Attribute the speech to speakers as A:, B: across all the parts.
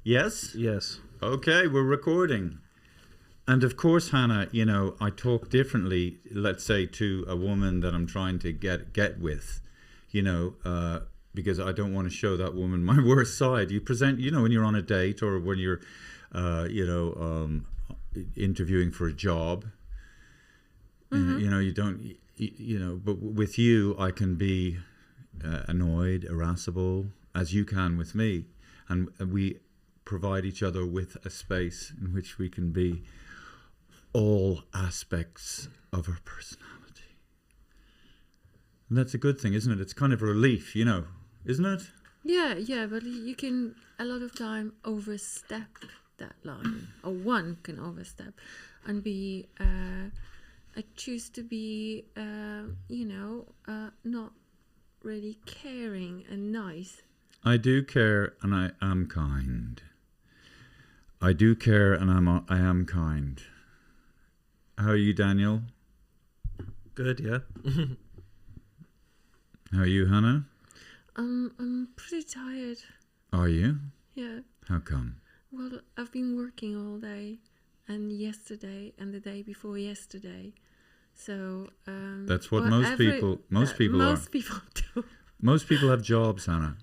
A: Yes?
B: Yes.
A: Okay, we're recording. And of course, Hannah, you know, I talk differently, let's say, to a woman that I'm trying to get with, you know, because I don't want to show that woman my worst side. You present, you know, when you're on a date or when you're, interviewing for a job, you know, you don't, you know, but with you, I can be annoyed, irascible, as you can with me. And we provide each other with a space in which we can be all aspects of our personality. And that's a good thing, isn't it? It's kind of a relief, you know, isn't it?
C: Yeah, but you can a lot of time overstep that line, or one can overstep and be, I choose to be, not really caring and nice.
A: I do care and I am kind. I do care and I am kind. How are you, Daniel?
B: Good, yeah.
A: How are you, Hannah?
C: I'm pretty tired.
A: Are you?
C: Yeah.
A: How come?
C: Well, I've been working all day and yesterday and the day before yesterday. So
A: that's what most people are.
C: Most people do.
A: Most people have jobs, Hannah.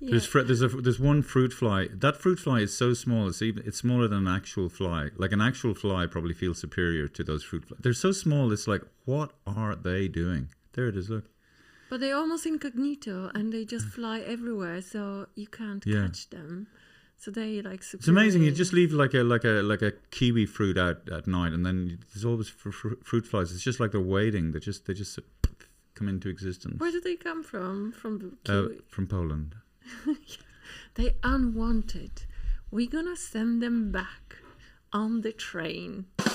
C: Yeah.
A: There's one fruit fly. That fruit fly is so small. It's smaller than an actual fly. Like an actual fly probably feels superior to those fruit flies. They're so small. It's like, what are they doing? There it is. Look.
C: But they're almost incognito and they just fly everywhere, so you can't catch them. So they like.
A: It's amazing. You just leave like a kiwi fruit out at night, and then there's always fruit flies. It's just like they're waiting. They just come into existence.
C: Where do they come from? From
A: Poland.
C: They unwanted. We're gonna send them back on the train.
A: Do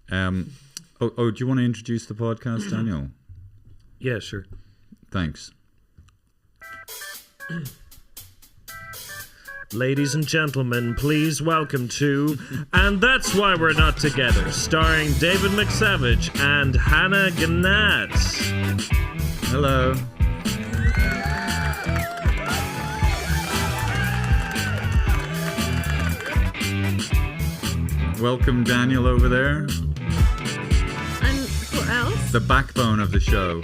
A: you want to introduce the podcast, Daniel?
B: Yeah, sure.
A: Thanks.
B: Ladies and gentlemen, please welcome to And That's Why We're Not Together, starring David McSavage and Hannah Gnatz.
A: Hello. Welcome, Daniel, over there.
C: And who else?
A: The backbone of the show.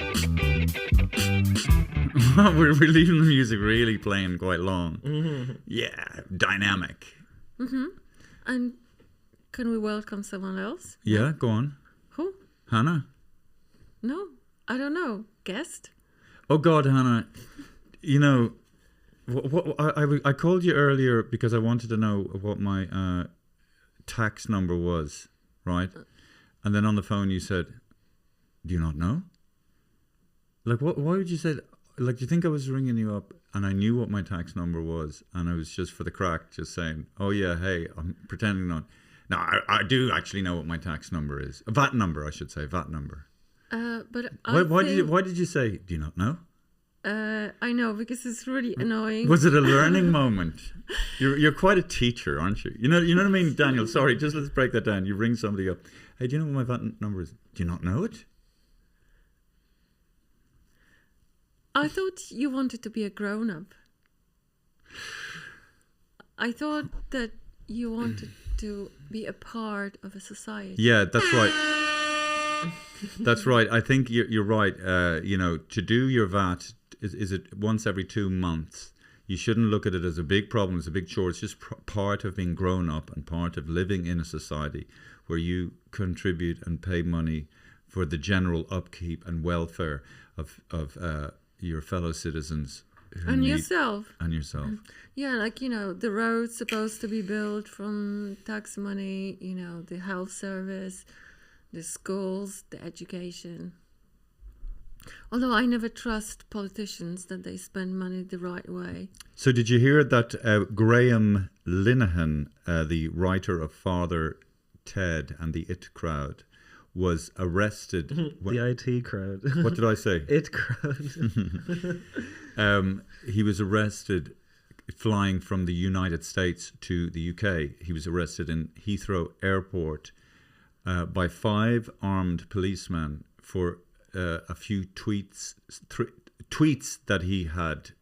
A: we're leaving the music really playing quite long. Mm-hmm. Yeah, dynamic.
C: Mm-hmm. And can we welcome someone else?
A: Yeah, go on.
C: Who?
A: Hannah?
C: No, I don't know. Guest?
A: Oh, God, Hannah. You know, I called you earlier because I wanted to know what my tax number was, right? And then on the phone you said, do you not know? Like, why would you say that? Like, do you think I was ringing you up and I knew what my tax number was and I was just for the crack just saying, oh yeah, hey, I'm pretending not. No, I do actually know what my tax number is. A VAT number, I should say, VAT number.
C: But
A: why did you say, do you not know?
C: I know, because it's really annoying.
A: Was it a learning moment? You're quite a teacher, aren't you? You know what I mean, Daniel? Sorry, just let's break that down. You ring somebody up. Hey, do you know what my VAT number is? Do you not know it?
C: I thought you wanted to be a grown-up. I thought that you wanted to be a part of a society.
A: Yeah, that's right. That's right. I think you're right. You know, to do your VAT is it once every 2 months. You shouldn't look at it as a big problem, as a big chore. It's just part of being grown up and part of living in a society where you contribute and pay money for the general upkeep and welfare of your fellow citizens.
C: And yourself.
A: And yourself.
C: Yeah, like, you know, the road's supposed to be built from tax money, you know, the health service, the schools, the education. Although I never trust politicians that they spend money the right way.
A: So did you hear that Graham Linehan, the writer of Father Ted and the It Crowd, was arrested.
B: The IT crowd.
A: What did I say?
B: It crowd.
A: He was arrested flying from the United States to the UK. He was arrested in Heathrow Airport by 5 armed policemen for a few tweets that he had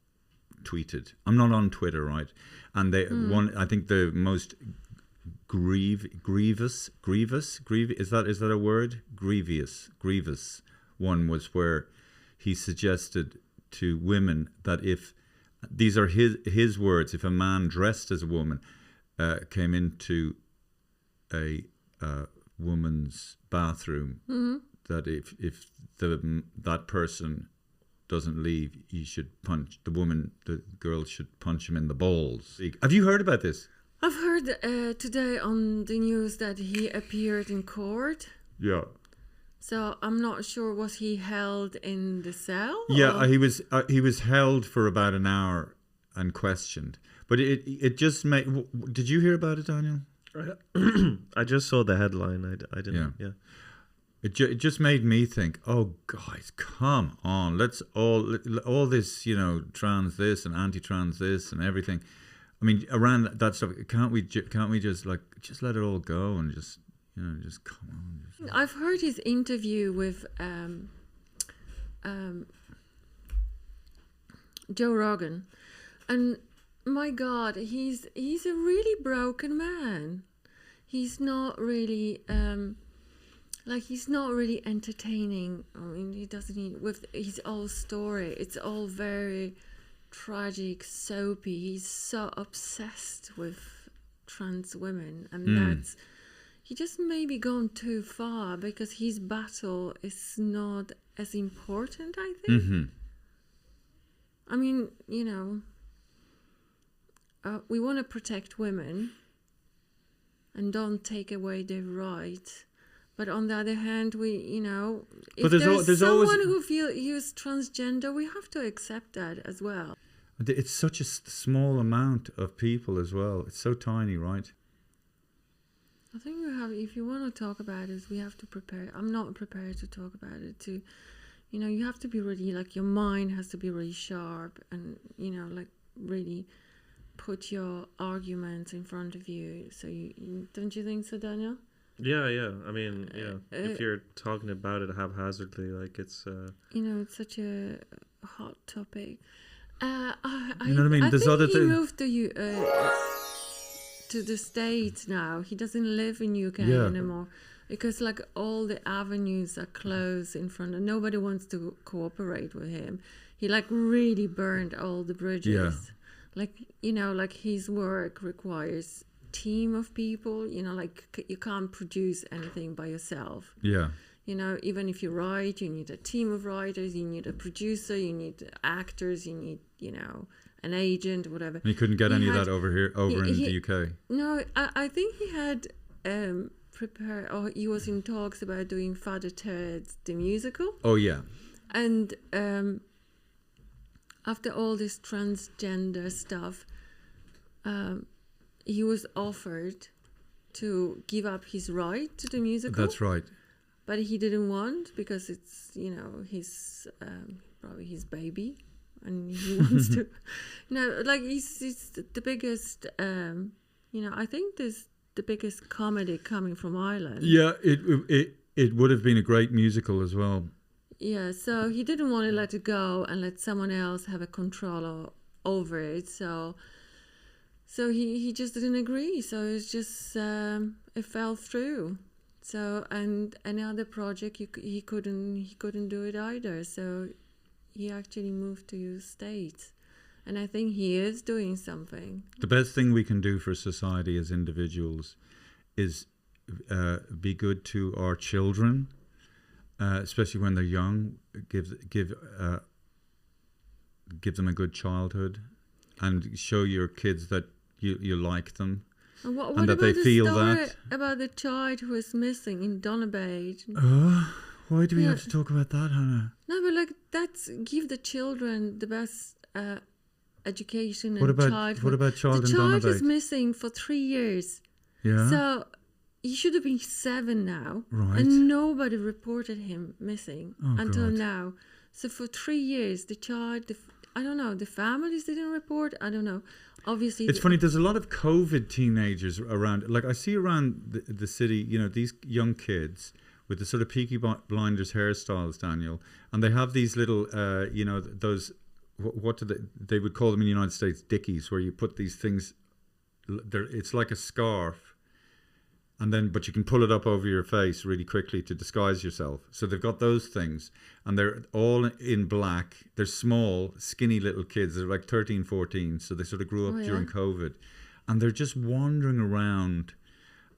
A: tweeted. I'm not on Twitter, right? And I think the most grievous, is that a word? Grievous one was where he suggested to women that if, these are his words, if a man dressed as a woman came into a woman's bathroom, that if that person doesn't leave, he should punch the girl should punch him in the balls. Have you heard about this?
C: I've heard today on the news that he appeared in court.
A: Yeah.
C: So I'm not sure, was he held in the cell?
A: Yeah, he was held for about an hour and questioned. But it just made. Did you hear about it, Daniel?
B: I just saw the headline. I didn't. Yeah.
A: It just made me think, oh guys, come on, let's all this, trans this and anti-trans this and everything. I mean, around that stuff, can't we just let it all go and just come on.
C: I've heard his interview with Joe Rogan, and my God, he's a really broken man. He's not really he's not really entertaining. I mean, he doesn't with his whole story. It's all very tragic, soapy. He's so obsessed with trans women, and that's. He just maybe gone too far because his battle is not as important, I think. Mm-hmm. I mean, we want to protect women and don't take away their rights. But on the other hand, if there's someone who feels transgender, we have to accept that as well.
A: It's such a small amount of people as well. It's so tiny, right?
C: I think if you want to talk about it, we have to prepare. I'm not prepared to talk about it. You have to be really, your mind has to be really sharp and, really put your arguments in front of you. So don't you think so, Daniel?
B: Yeah. I mean, if you're talking about it haphazardly, it's...
C: it's such a hot topic.
A: You know what I mean?
C: There's other things. He moved to the States now. He doesn't live in UK anymore because all the avenues are closed in front of. Nobody wants to cooperate with him. He really burned all the bridges. His work requires team of people. You can't produce anything by yourself.
A: Yeah.
C: Even if you write, you need a team of writers, you need a producer, you need actors, you need, an agent, whatever.
A: And he couldn't get any of that over in the UK.
C: No, I think he had prepared, or he was in talks about doing Father Ted the musical.
A: Oh yeah.
C: And after all this transgender stuff, he was offered to give up his right to the musical.
A: That's right.
C: But he didn't want because it's his probably his baby, and he wants to. He's the biggest. I think there's the biggest comedy coming from Ireland.
A: Yeah, it would have been a great musical as well.
C: Yeah, so he didn't want to let it go and let someone else have a control over it. So he just didn't agree. So it's just it fell through. So and any other project he couldn't do it either. So he actually moved to States, and I think he is doing something.
A: The best thing we can do for society as individuals is be good to our children, especially when they're young. Give them a good childhood, and show your kids that you like them.
C: And what
A: that
C: about
A: they
C: the
A: feel
C: story
A: that
C: about the child who was missing in Donabate?
A: Why do we have to talk about that, Hannah?
C: No, but that's give the children the best education and
A: What about child in
C: The child
A: Donabate?
C: is missing for 3 years.
A: Yeah.
C: So he should have been 7 now,
A: Right.
C: and nobody reported him missing until
A: God. now.
C: So for 3 years, the child, I don't know, the families didn't report. I don't know. Obviously,
A: It's funny, there's a lot of COVID teenagers around. I see around the city, these young kids with the sort of Peaky Blinders hairstyles, Daniel, and they have these little, those what do they would call them in the United States dickies, where you put these things. It's like a scarf, and then but you can pull it up over your face really quickly to disguise yourself. So they've got those things, and they're all in black. They're small, skinny little kids. They're like 13, 14, so they sort of grew up during COVID, and they're just wandering around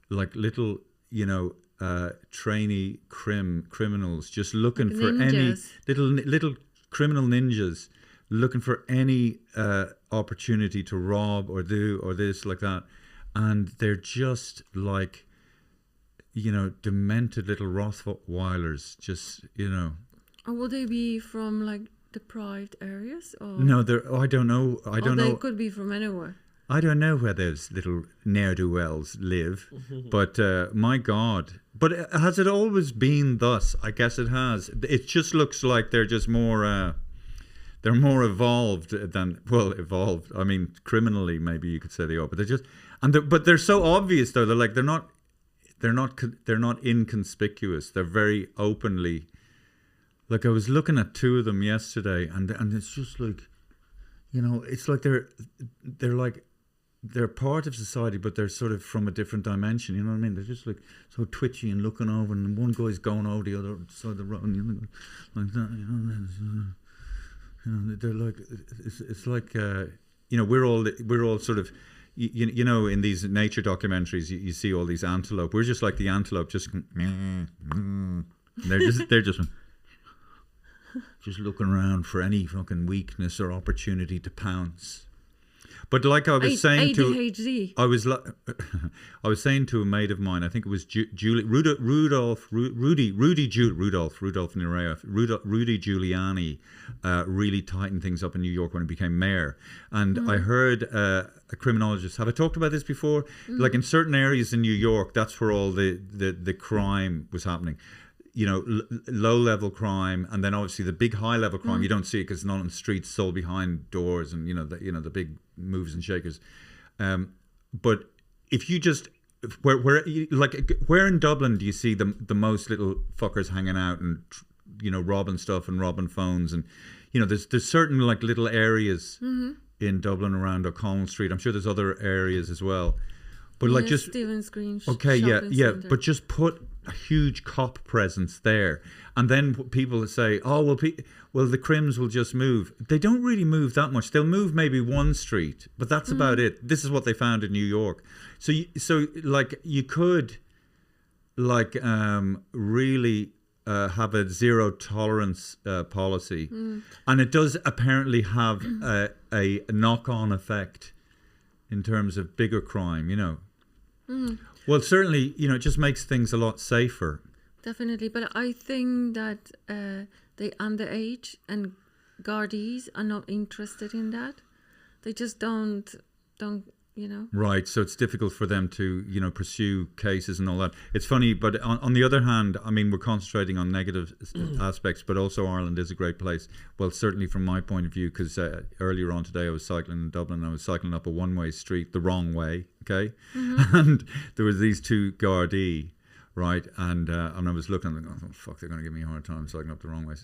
A: like little, trainee criminals, just looking like for ninjas. Any little criminal ninjas, looking for any opportunity to rob or do or this like that, and they're just like, demented little Rottweilers, just
C: Or will they be from like deprived areas? Or
A: no, I don't know. I don't know.
C: They could be from anywhere.
A: I don't know where those little ne'er-do-wells live, but my God. But has it always been thus? I guess it has. It just looks like they're just more, they're more evolved than, evolved. I mean, criminally, maybe you could say they are, but they're just, but they're so obvious though. They're not inconspicuous. They're very openly, like I was looking at two of them yesterday, and it's just like, it's like they're part of society, but they're sort of from a different dimension. You know what I mean? They're just like so twitchy and looking over, and one guy's going over the other side of the road, and the other goes like that. They're like it's like we're all sort of in these nature documentaries you see all these antelope. We're just like the antelope, just and they're just looking around for any fucking weakness or opportunity to pounce. But like I was saying
C: ADHD.
A: I was saying to a mate of mine, I think it was Rudy Giuliani really tightened things up in New York when he became mayor. And I heard a criminologist, have I talked about this before? Like in certain areas in New York, that's where all the crime was happening. Low-level crime, and then obviously the big high-level crime. You don't see it because it's not on the streets, sold behind doors, and the big movers and shakers. But if you just where in Dublin do you see the most little fuckers hanging out and robbing stuff and robbing phones, and there's certain like little areas in Dublin around O'Connell Street. I'm sure there's other areas as well, but like just
C: Stephen's Green.
A: Okay, yeah, but just put a huge cop presence there, and then people say, "Oh, well, the crims will just move." They don't really move that much. They'll move maybe one street, but that's about it. This is what they found in New York. So you could really have a zero tolerance policy, and it does apparently have a knock-on effect in terms of bigger crime. Well, certainly, it just makes things a lot safer.
C: Definitely, but I think that they underage and Gardaís are not interested in that. They just don't. Right,
A: so it's difficult for them to, pursue cases and all that. It's funny, but on the other hand, I mean, we're concentrating on negative aspects, but also Ireland is a great place. Well, certainly from my point of view, because earlier on today I was cycling in Dublin, and I was cycling up a one-way street the wrong way, okay? And there was these two Gardaí, right? And I was looking and going, oh, fuck, they're going to give me a hard time cycling up the wrong way.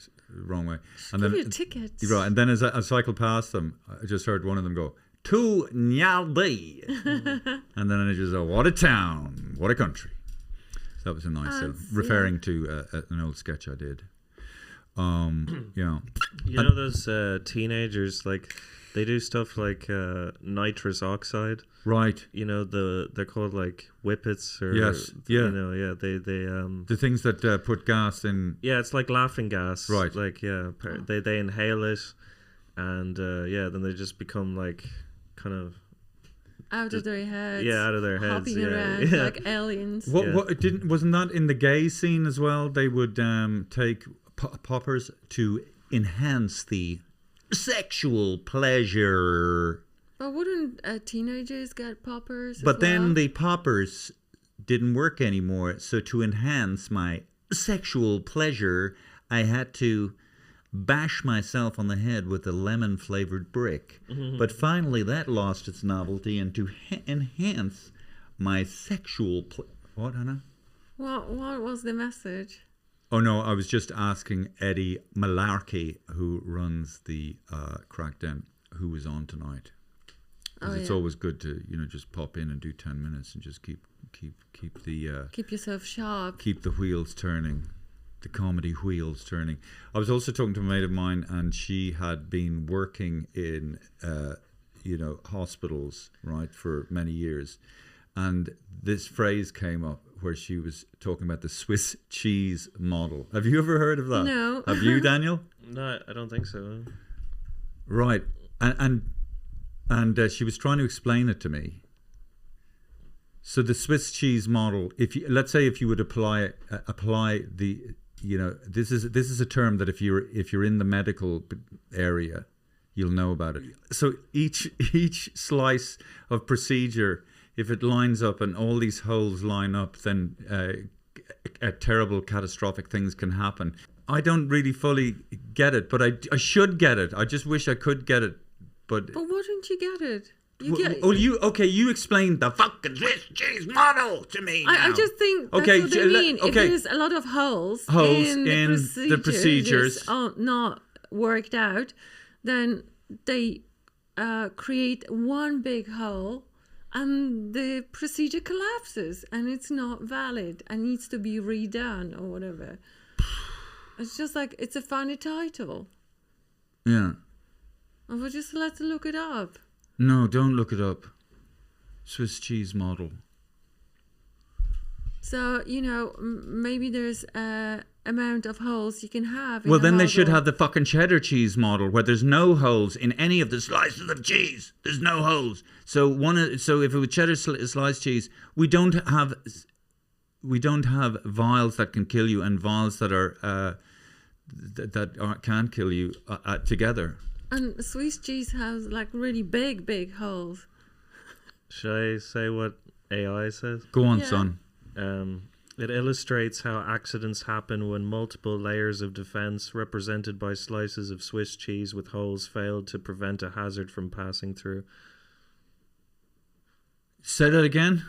A: And
C: give you tickets.
A: Right, and then as I cycled past them, I just heard one of them go, "To Naldi," and then I just said, "What a town, what a country." So that was a nice, referring to an old sketch I did.
B: Those teenagers, like they do stuff like nitrous oxide,
A: right?
B: They're called like whippets, or
A: they the things that put gas in.
B: Yeah, it's like laughing gas,
A: right?
B: Like they inhale it, and then they just become like kind of
C: out of their heads.
B: Yeah, out of their heads.
C: Hopping around like aliens.
A: Wasn't that in the gay scene as well? They would take poppers to enhance the sexual pleasure.
C: But wouldn't teenagers get poppers?
A: But then the poppers didn't work anymore. So to enhance my sexual pleasure, I had to bash myself on the head with a lemon-flavored brick. But finally that lost its novelty, and to enhance my sexual what, Hannah?
C: What was the message?
A: Oh no, I was just asking Eddie Malarkey, who runs the Crackdown, who was on tonight. Because it's always good to just pop in and do 10 minutes and just keep the
C: keep yourself sharp.
A: Keep the wheels turning, the comedy wheels turning. I was also talking to a mate of mine, and she had been working in hospitals, right, for many years, and this phrase came up where she was talking about the Swiss cheese model. Have you ever heard of that?
C: No.
A: Have you, Daniel?
B: No, I don't think so.
A: Right, and she was trying to explain it to me. So the Swiss cheese model, let's say if you would apply the, this is a term that if you're in the medical area, you'll know about it. So each slice of procedure, if it lines up and all these holes line up, then terrible catastrophic things can happen. I don't really fully get it, but I should get it. I just wish I could get it. But
C: why don't you get it?
A: You explained the fucking Swiss cheese model to me now.
C: I just think that's what they mean. If there's a lot of holes in the procedures are not worked out, then they create one big hole and the procedure collapses and it's not valid and needs to be redone or whatever. It's just like, it's a funny title.
A: Yeah.
C: I would just let's look it up.
A: No, don't look it up. Swiss cheese model.
C: So, maybe there's a amount of holes you can have in
A: well, then
C: model.
A: they should have the fucking cheddar cheese model where there's no holes in any of the slices of cheese. There's no holes. So if it was cheddar sliced cheese, we don't have vials that can kill you and vials that are can't kill you together.
C: And Swiss cheese has like really big holes.
B: Should I say what AI says?
A: Go on, son.
B: It illustrates how accidents happen when multiple layers of defense, represented by slices of Swiss cheese with holes, failed to prevent a hazard from passing through.
A: Say that again.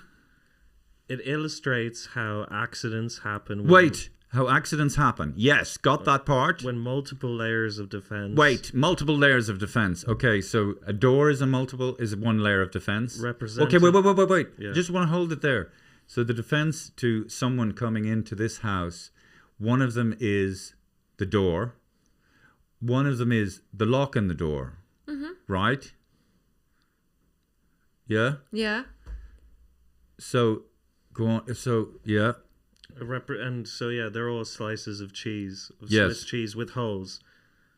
B: It illustrates how accidents happen.
A: How accidents happen. Yes, got that part.
B: When multiple layers of defense.
A: Multiple layers of defense. Okay, so a door is one layer of defense.
B: Okay,
A: wait.
B: Yeah.
A: Just want to hold it there. So the defense to someone coming into this house, one of them is the door. One of them is the lock in the door. Mm-hmm. Right? Yeah?
C: Yeah.
A: So, go on. So, yeah.
B: They're all slices of cheese,
A: Swiss
B: cheese with holes,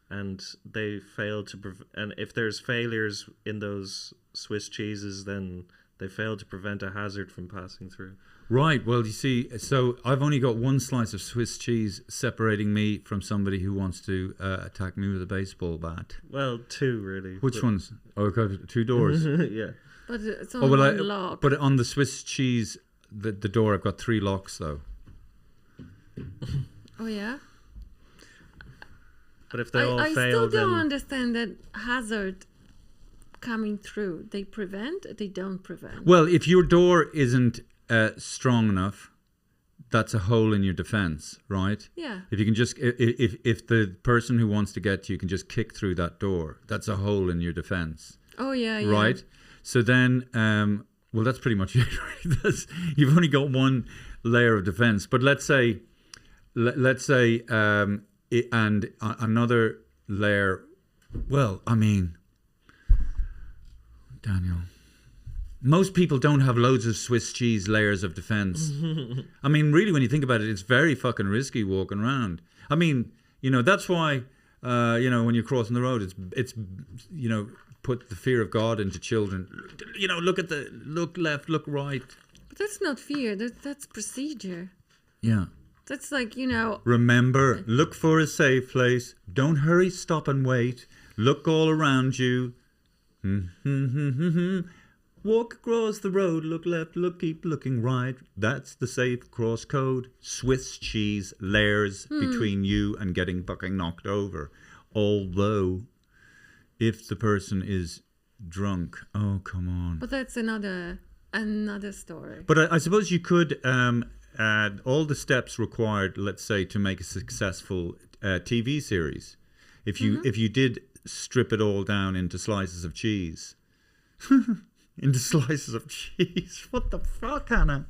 B: and they fail to and if there's failures in those Swiss cheeses, then they fail to prevent a hazard from passing through.
A: Right. Well, you see, so I've only got one slice of Swiss cheese separating me from somebody who wants to attack me with a baseball bat.
B: Well, two really.
A: Which ones? Oh, I've got two doors.
B: Yeah.
C: But it's on one lock.
A: But on the Swiss cheese, the door, I've got 3 locks though.
C: Oh yeah.
B: But if they all fail,
C: I still don't understand that hazard coming through. They don't prevent.
A: Well, if your door isn't strong enough, that's a hole in your defense, right?
C: Yeah.
A: If you can just, if the person who wants to get you can just kick through that door, that's a hole in your defense.
C: Oh yeah.
A: Right. So then, well, that's pretty much it. Right? You've only got one layer of defense, but let's say, and another layer. Well, I mean, Daniel, most people don't have loads of Swiss cheese layers of defense. I mean, really, when you think about it, it's very fucking risky walking around. I mean, that's why, when you're crossing the road, it's put the fear of God into children. Look left, look right.
C: But that's not fear. That's procedure.
A: Yeah.
C: That's like,
A: Remember, look for a safe place. Don't hurry, stop and wait. Look all around you. Walk across the road, look left, keep looking right. That's the safe cross code. Swiss cheese layers between you and getting fucking knocked over. Although, if the person is drunk, oh, come on.
C: But that's another story.
A: But I suppose you could all the steps required, let's say, to make a successful TV series. If you did strip it all down into slices of cheese. Into slices of cheese. What the fuck, Hannah?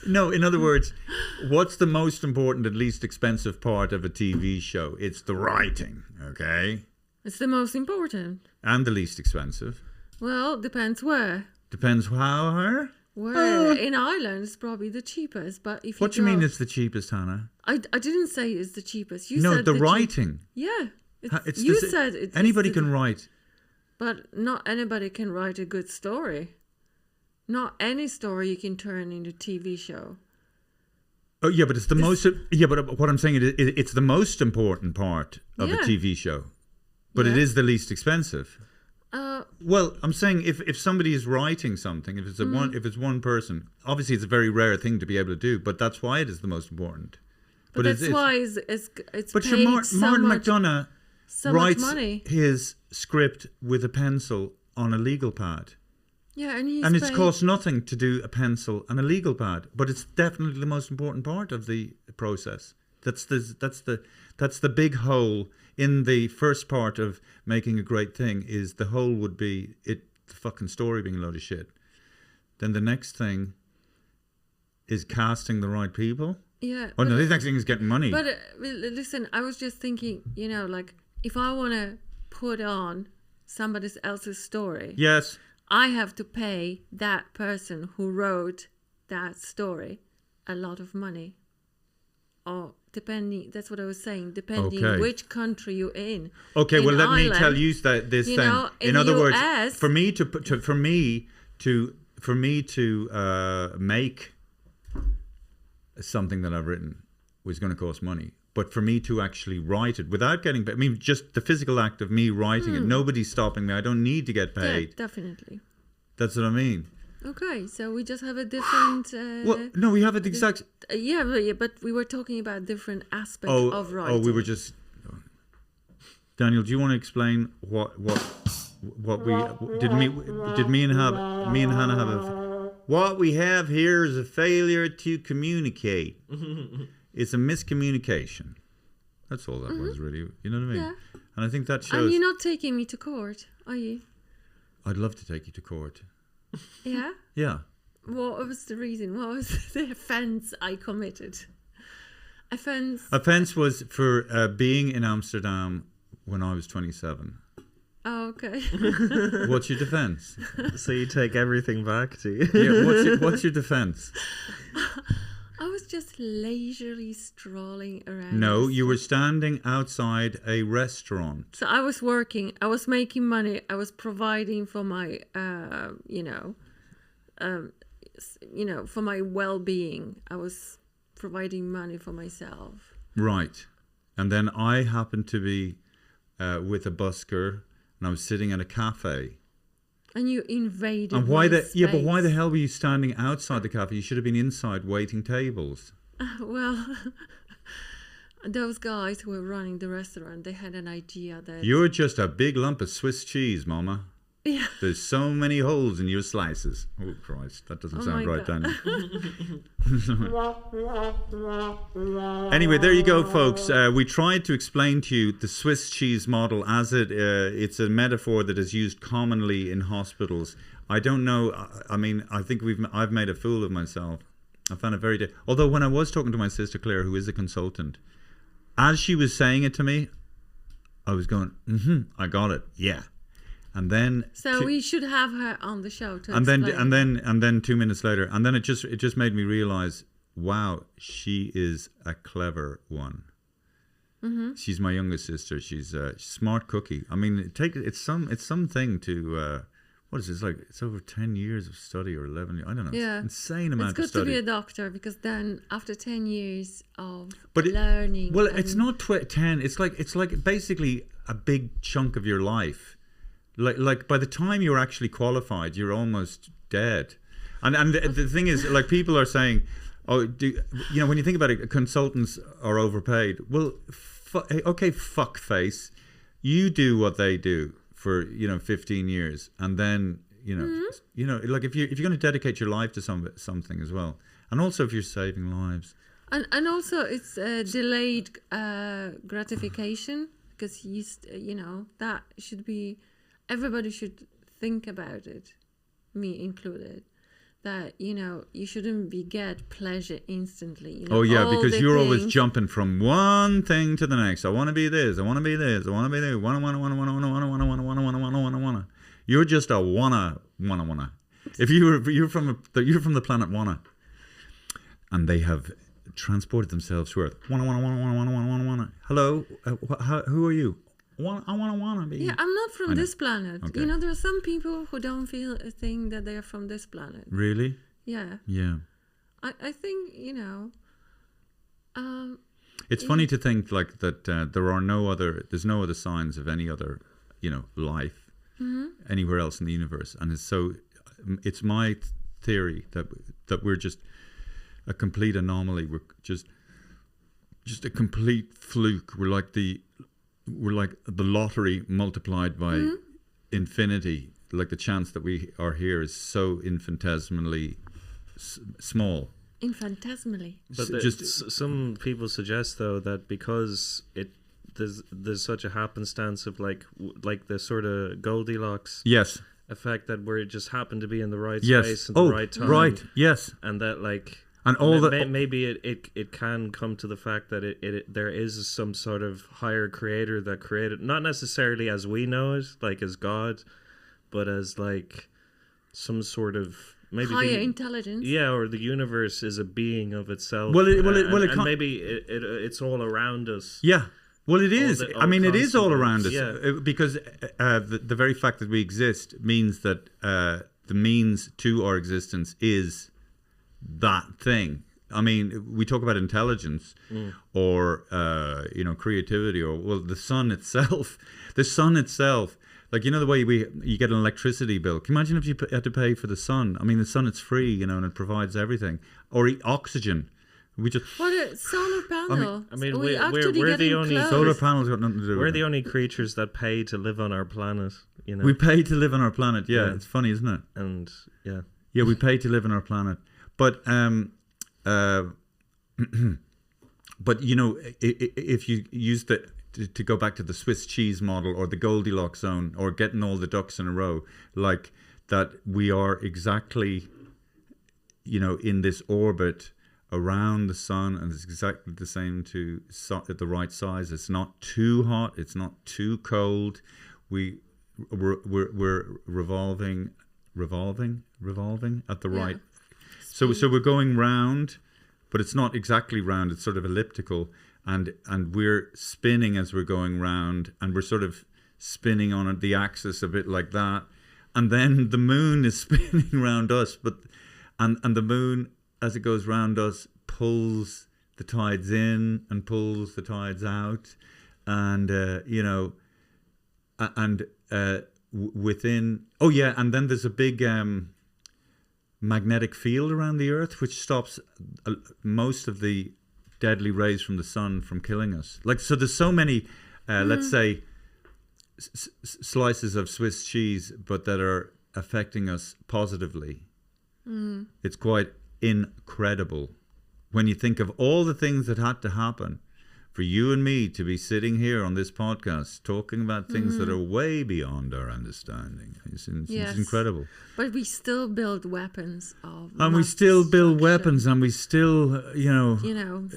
A: No, in other words, what's the most important and least expensive part of a TV show? It's the writing, okay?
C: It's the most important.
A: And the least expensive.
C: Well, depends where.
A: Depends how.
C: Where? In Ireland, it's probably the cheapest. But if
A: What do you mean it's the cheapest, Hannah?
C: I didn't say it's the cheapest. You
A: no,
C: said
A: the writing.
C: Yeah.
A: You said it's anybody can write.
C: But not anybody can write a good story. Not any story you can turn into TV show.
A: Oh yeah, but it's the most. Yeah, but what I'm saying is, it's the most important part of a TV show, but it is the least expensive. Well, I'm saying if somebody is writing something, if it's one person, obviously it's a very rare thing to be able to do, but that's why it is the most important.
C: But that's why it's
A: but
C: paid
A: Martin McDonagh writes
C: money.
A: His script with a pencil on a legal pad.
C: Yeah,
A: and it's cost nothing to do a pencil and a legal pad, but it's definitely the most important part of the process. That's the big hole in the first part of making a great thing. Is the hole would be the fucking story being a load of shit. Then the next thing is casting the right people.
C: Yeah.
A: Oh no, the next thing is getting money.
C: But listen, I was just thinking, like if I want to put on somebody else's story.
A: Yes.
C: I have to pay that person who wrote that story a lot of money. Or depending, that's what I was saying, depending which country you're in.
A: Okay,
C: in
A: well, let
C: Ireland,
A: me tell you this
C: you
A: then.
C: know,
A: in other words,
C: US,
A: for me to make something that I've written was going to cost money. But for me to actually write it without getting paid, I mean, just the physical act of me writing it, nobody's stopping me. I don't need to get paid.
C: Yeah, definitely.
A: That's what I mean.
C: Okay, so we just have a different...
A: well, no, we have it exact...
C: but we were talking about different aspects of writing.
A: Oh, we were just... Daniel, do you want to explain what we... Did me and Hannah have a... What we have here is a failure to communicate. It's a miscommunication. That's all that was, really. You know what I mean?
C: Yeah.
A: And I think that shows...
C: And you're not taking me to court, are you?
A: I'd love to take you to court.
C: Yeah?
A: Yeah.
C: What was the reason? What was the offence I committed?
A: Offence was for being in Amsterdam when I was 27.
C: Oh, okay.
A: What's your defence?
B: So you take everything back, do you?
A: Yeah, what's your defence?
C: I was just leisurely strolling around.
A: No, you were standing outside a restaurant.
C: So I was working. I was making money. I was providing for my, for my well-being. I was providing money for myself.
A: Right. And then I happened to be with a busker, and I was sitting at a cafe.
C: And you invaded
A: and
C: my space.
A: Yeah, but why the hell were you standing outside the cafe? You should have been inside waiting tables.
C: Well, those guys who were running the restaurant, they had an idea that...
A: You're just a big lump of Swiss cheese, Mama.
C: Yeah.
A: There's so many holes in your slices. Oh, Christ. That doesn't sound right, Daniel. Anyway, there you go, folks. We tried to explain to you the Swiss cheese model as it's a metaphor that is used commonly in hospitals. I don't know. I mean, I think I've made a fool of myself. I found it very... Although when I was talking to my sister Claire, who is a consultant, as she was saying it to me, I was going, I got it. Yeah. And then
C: we should have her on the show to
A: and
C: explain.
A: then 2 minutes later, and then it just made me realize, wow, she is a clever one. Mm-hmm. She's my youngest sister. She's a smart cookie. I mean, it's something to what is it? It's like it's over 10 years of study or 11 years. I don't know.
C: Yeah.
A: It's insane amount of study.
C: It's good to be a doctor because then after 10 years of learning,
A: it's not 10. It's like basically a big chunk of your life. Like by the time you're actually qualified, you're almost dead. And the thing is, like, people are saying, when you think about it, consultants are overpaid. Well, fuck face. You do what they do for 15 years, and then like if you're going to dedicate your life to something as well, and also if you're saving lives.
C: And also it's delayed gratification, because that should be, everybody should think about it, me included, that you shouldn't get pleasure instantly.
A: Oh yeah,
C: all
A: because
C: the
A: you're always
C: things.
A: jumping from one thing to the next. I want to be this. I want to be this. I want to be this. Wanna. You're just a wanna. If you're from the planet Wanna, and they have transported themselves to Earth. Wanna. Hello, who are you? I wanna be.
C: Yeah, I'm not from this planet.
A: Okay.
C: There are some people who don't feel a thing that they are from this planet.
A: Really?
C: Yeah.
A: Yeah.
C: I think,
A: It's funny to think like that. There's no other signs of any other, life anywhere else in the universe, and it's my theory that we're just a complete anomaly. We're just a complete fluke. We're like the lottery multiplied by infinity. Like the chance that we are here is so infinitesimally small.
C: Infinitesimally.
B: But some people suggest though that because there's such a happenstance of like the sort of Goldilocks
A: Yes.
B: effect, that we just happen to be in the right
A: Yes.
B: space at the right time.
A: Right. Yes.
B: And that like.
A: And all
B: maybe it can come to the fact that there is some sort of higher creator that created, not necessarily as we know it, like as God, but as like some sort of maybe
C: higher intelligence.
B: Yeah, or the universe is a being of itself.
A: And
B: maybe it's all around us.
A: Yeah. Well, it is. It is all around us.
B: Yeah.
A: Because the very fact that we exist means that the means to our existence is that thing. We talk about intelligence or creativity, or the sun itself. Like, the way you get an electricity bill. Can you imagine if you had to pay for the sun? The sun, it's free, and it provides everything. Or oxygen. We just
C: What a solar panel.
B: we're the only
A: solar panels got nothing to do.
B: We're
A: with
B: the
A: it.
B: only creatures that pay to live on our planet.
A: We pay to live on our planet. Yeah, it's funny, isn't it?
B: And yeah,
A: we pay to live on our planet. But if you use to go back to the Swiss cheese model or the Goldilocks zone or getting all the ducks in a row, like that, we are exactly, in this orbit around the sun, and it's exactly the same at the right size. It's not too hot. It's not too cold. We're revolving at the right. So we're going round, but it's not exactly round. It's sort of elliptical, and we're spinning as we're going round, and we're sort of spinning on the axis a bit like that, and then the moon is spinning around us, and the moon, as it goes round us, pulls the tides in and pulls the tides out, and within. Oh yeah, and then there's a big magnetic field around the Earth, which stops most of the deadly rays from the sun from killing us. Like, so there's so many, let's say, slices of Swiss cheese, but that are affecting us positively. It's quite incredible when you think of all the things that had to happen for you and me to be sitting here on this podcast talking about things that are way beyond our understanding. It's incredible.
C: But we still build weapons of
A: and we still build weapons, and we still,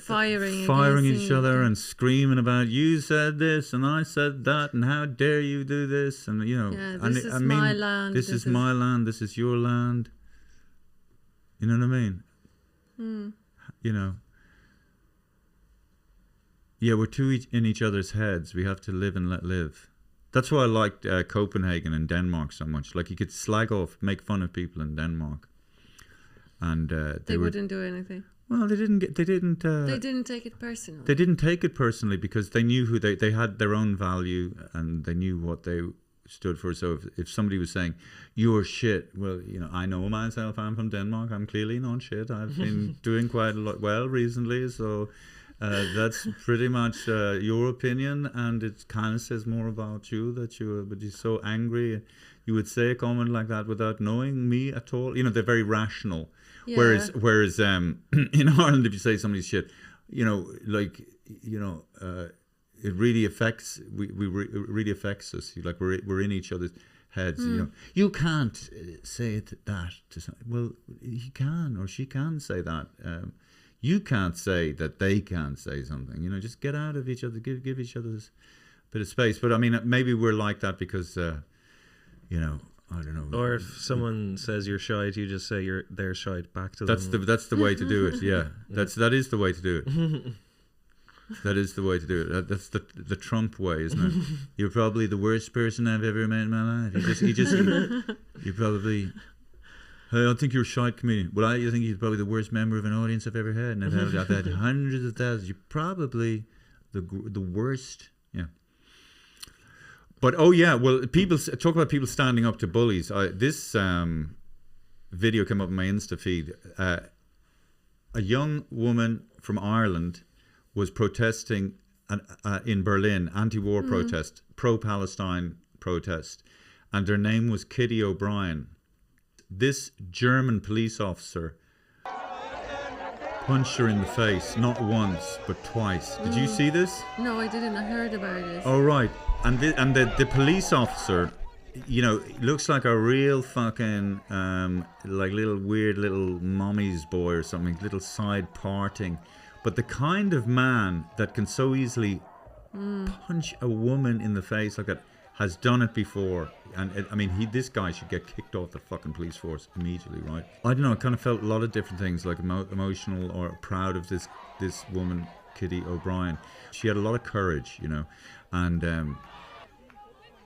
C: firing
A: each other and screaming about, you said this and I said that, and how dare you do this, and
C: this is my land.
A: This is my land. This is your land. You know what I mean? Yeah, we're in each other's heads. We have to live and let live. That's why I liked Copenhagen and Denmark so much. Like, you could slag off, make fun of people in Denmark, and
C: they wouldn't do anything.
A: Well, they didn't take it personally. They didn't take it personally because they knew who they had their own value, and they knew what they stood for. So if somebody was saying you're shit, well, I know myself. I'm from Denmark. I'm clearly not shit. I've been doing quite a lot well recently, so. That's pretty much your opinion, and it kind of says more about you but you're so angry. you would say a comment like that without knowing me at all. You know, they're very rational.
C: Yeah.
A: Whereas in Ireland, if you say somebody's shit, you know, like, you know, it really affects, it really affects us. Like we're in each other's heads. You know, you can't say that to someone. Well, he can or she can say that. You can't say that they can't say something. You know, just get out of each other, give each other this bit of space. But I mean, maybe we're like that because, you know, I don't know.
B: Or if someone says you're shite, you just say they're shite back to them.
A: That's the way to do it. Yeah, that is the way to do it. That is the way to do it. That's the Trump way, isn't it? You're probably the worst person I've ever met in my life. You probably. Hey, I think you're a shite comedian. Well, I think you're probably the worst member of an audience I've ever had, and I've had hundreds of thousands. You're probably the worst. Yeah. But well, people talk about people standing up to bullies. This video came up in my Insta feed. A young woman from Ireland was protesting in Berlin, anti-war protest, pro-Palestine protest, and her name was Kitty O'Brien. This German police officer punched her in the face, not once, but twice. Did you see this?
C: No, I didn't. I heard about it.
A: Oh, right. And the police officer, you know, looks like a real fucking, like little weird little mommy's boy or something, little side parting. But the kind of man that can so easily punch a woman in the face like that has done it before. And I mean, this guy should get kicked off the fucking police force immediately, right? I don't know, I kind of felt a lot of different things, like emotional or proud of this woman, Kitty O'Brien. She had a lot of courage, you know, and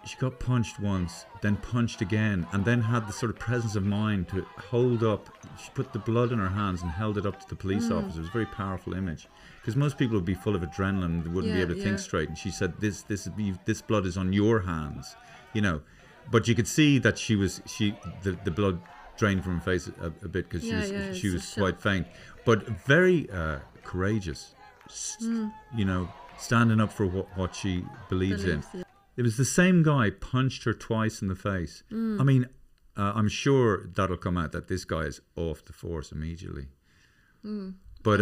A: she got punched once, then punched again, and then had the sort of presence of mind to hold up. She put the blood in her hands and held it up to the police officer. It was a very powerful image, because most people would be full of adrenaline, they wouldn't be able to think straight. And she said, "This blood is on your hands," you know. But you could see that the blood drained from her face a bit because she was quite faint, but very courageous. You know, standing up for what she believes in.
C: Yeah.
A: It was the same guy punched her twice in the face. I mean, I'm sure that'll come out that this guy is off the force immediately. But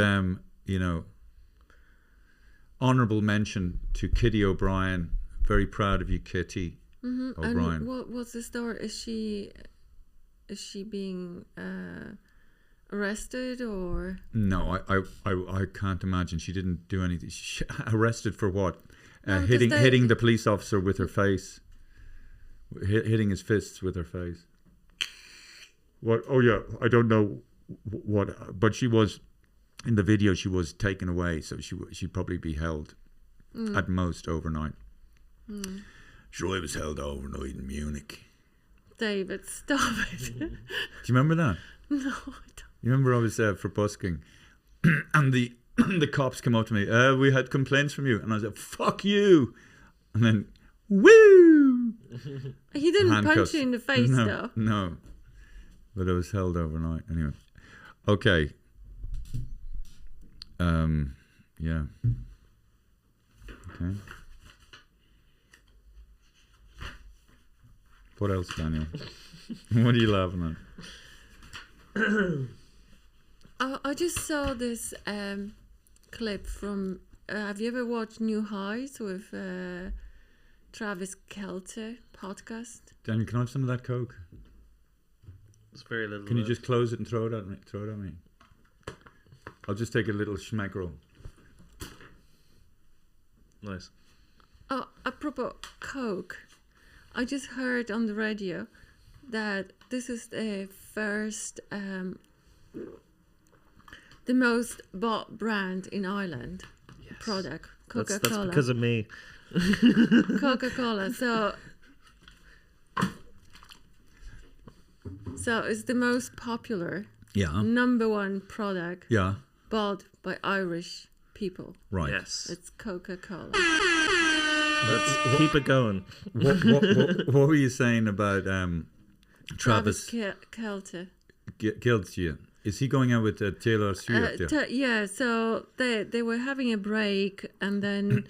A: you know, honourable mention to Kitty O'Brien. Very proud of you, Kitty O'Brien.
C: And what's the story? Is she being arrested or?
A: No, I can't imagine. She didn't do anything. Arrested for what?
C: No,
A: hitting the police officer with her face, hitting his fists with her face. What? Oh yeah, I don't know what, but she was in the video. She was taken away, so she'd probably be held at most overnight. Sure, I was held overnight in Munich.
C: David, stop it.
A: Do you remember that?
C: No, I don't.
A: You remember I was for busking, and the cops came up to me. We had complaints from you, and I was like, "Fuck you!" And then, woo!
C: He didn't
A: Handcuffs.
C: punch you in the face, though.
A: No, but I was held overnight anyway. Okay. Yeah. Okay. What else, Daniel? What are you laughing at?
C: I just saw this clip from. Have you ever watched New Highs with Travis Kelce podcast?
A: Daniel, can I have some of that Coke?
B: It's very little.
A: Can you just close it and throw it at me? Throw it at me. I'll just take a little schmeckerel.
B: Nice.
C: Oh, apropos Coke, I just heard on the radio that this is the first, the most bought brand in Ireland.
B: Yes.
C: Product,
B: That's
C: Coca-Cola.
B: because of me.
C: Coca-Cola. So it's the most popular, number one product bought by Irish people.
A: Right.
B: Yes.
C: It's Coca-Cola.
B: Let's keep it going.
A: What were you saying about Travis
C: Kelce.
A: Kelce? Is he going out with Taylor Swift?
C: Yeah, so they were having a break, and then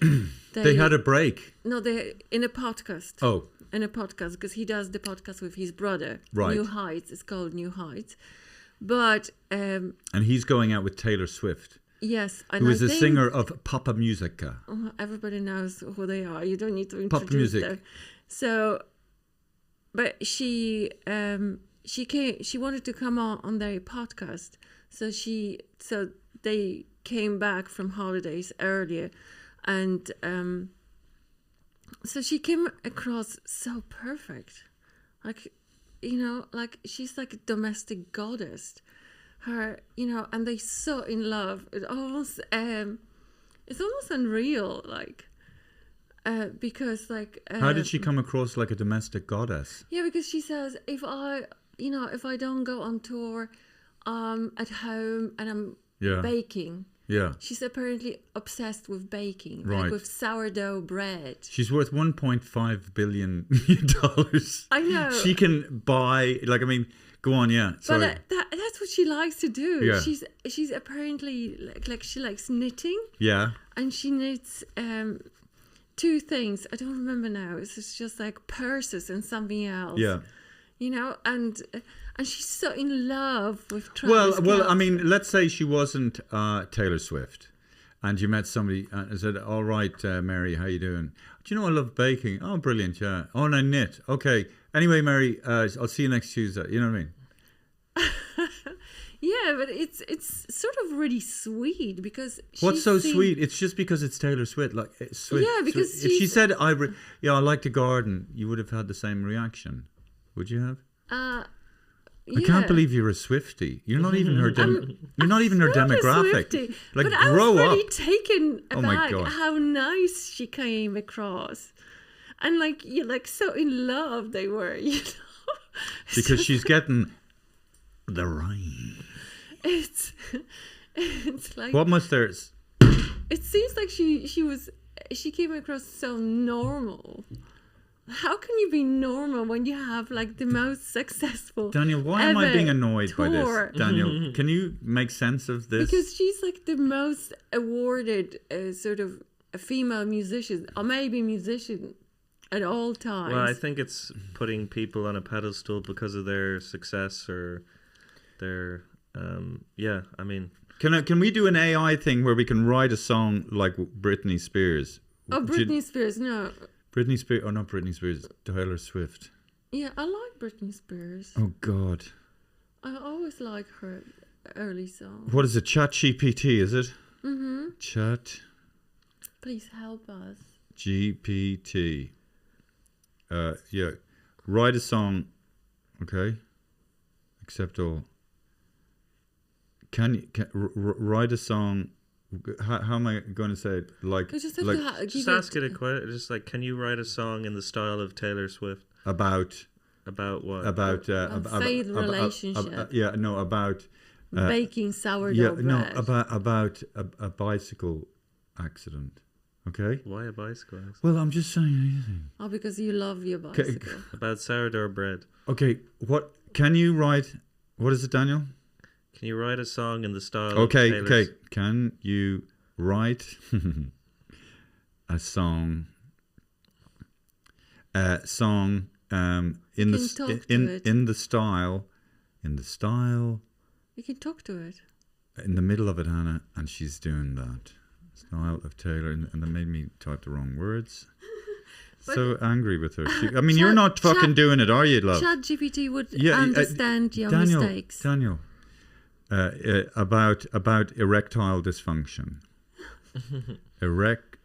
A: They had a break.
C: No, they in a podcast.
A: Oh,
C: In a podcast, because he does the podcast with his brother.
A: Right.
C: New Heights. It's called New Heights. But
A: and he's going out with Taylor Swift,
C: yes, and
A: who
C: I
A: is a
C: think,
A: singer of Pop Musica.
C: everybody knows who they are. You don't need to
A: Pop
C: introduce
A: music.
C: them. So, but she came. She wanted to come on their podcast. So they came back from holidays earlier, and so she came across so perfect, like, like she's like a domestic goddess. Her, and they so in love. It's almost unreal, like, because like.
A: How did she come across like a domestic goddess?
C: Yeah, because she says if I don't go on tour, at home and I'm baking.
A: Yeah.
C: She's apparently obsessed with baking,
A: Right.
C: like with sourdough bread.
A: She's worth $1.5 billion.
C: I know.
A: She can buy, like, I mean, go on, yeah. Sorry.
C: But that's what she likes to do.
A: Yeah.
C: She's apparently like she likes knitting,
A: yeah.
C: and she knits two things. I don't remember now. It's just like purses and something else.
A: Yeah.
C: And she's so in love with Travis
A: Well, I
C: Kelce.
A: mean, let's say she wasn't Taylor Swift, and you met somebody and said, "All right, Mary, how you doing? Do you know I love baking? Oh, brilliant, yeah. Oh, and I knit. Okay. Anyway, Mary, I'll see you next Tuesday. You know what I mean?"
C: Yeah, but it's sort of really sweet because
A: What's so
C: seemed-
A: sweet? It's just because it's Taylor Swift. Like, it's sweet.
C: Yeah, because
A: if she
C: she's-
A: said, "I like to garden," you would have had the same reaction. Would you have? I can't believe you're a Swiftie. You're not even her. You're not even her
C: not a
A: demographic.
C: Swiftie,
A: Like,
C: but I
A: grow
C: was really
A: up.
C: taken
A: Oh my
C: aback
A: God.
C: how nice she came across, and like you're like so in love they were,
A: Because she's getting the rain.
C: it's like
A: What must there?
C: it seems like she came across so normal. How can you be normal when you have like the most successful
A: Daniel, why am I
C: ever
A: being annoyed by
C: tour?
A: this? Daniel, can you make sense of this?
C: Because she's like the most awarded sort of a female musician, or maybe musician at all times.
B: Well, I think it's putting people on a pedestal because of their success or their I mean,
A: Can we do an AI thing where we can write a song like Britney Spears?
C: Britney Spears, no.
A: Britney Spears, oh, not Britney Spears, Taylor Swift.
C: Yeah, I like Britney Spears.
A: Oh, God.
C: I always like her early songs.
A: What is it? ChatGPT, is it?
C: Mm-hmm.
A: Chat
C: Please help us.
A: GPT. Yeah. Write a song. Okay. Accept all. Can write a song? How am I going to say it? Like,
C: You just have
A: like
C: to
B: just ask it a question. Just like, can you write a song in the style of Taylor Swift?
A: about
B: what?
A: about
C: failed relationship.
A: yeah, no, about
C: baking sourdough
A: yeah,
C: bread.
A: no, about a bicycle accident. Okay.
B: Why a bicycle?
A: Well, I'm just saying anything.
C: Oh, because you love your bicycle.
B: About sourdough bread.
A: Okay, what can you write? What is it, Daniel?
B: Can you write a song in the style of
A: Okay,
B: Taylor's?
A: okay. Can you write a song? In the
C: can talk to it.
A: in the style,
C: You can talk to it.
A: in the middle of it, Hannah, and she's doing that style of Taylor, and that made me type the wrong words. So angry with her. I mean, you're not fucking doing it, are you, love?
C: ChatGPT would
A: Yeah,
C: understand your
A: Daniel,
C: mistakes.
A: Daniel, about erectile dysfunction.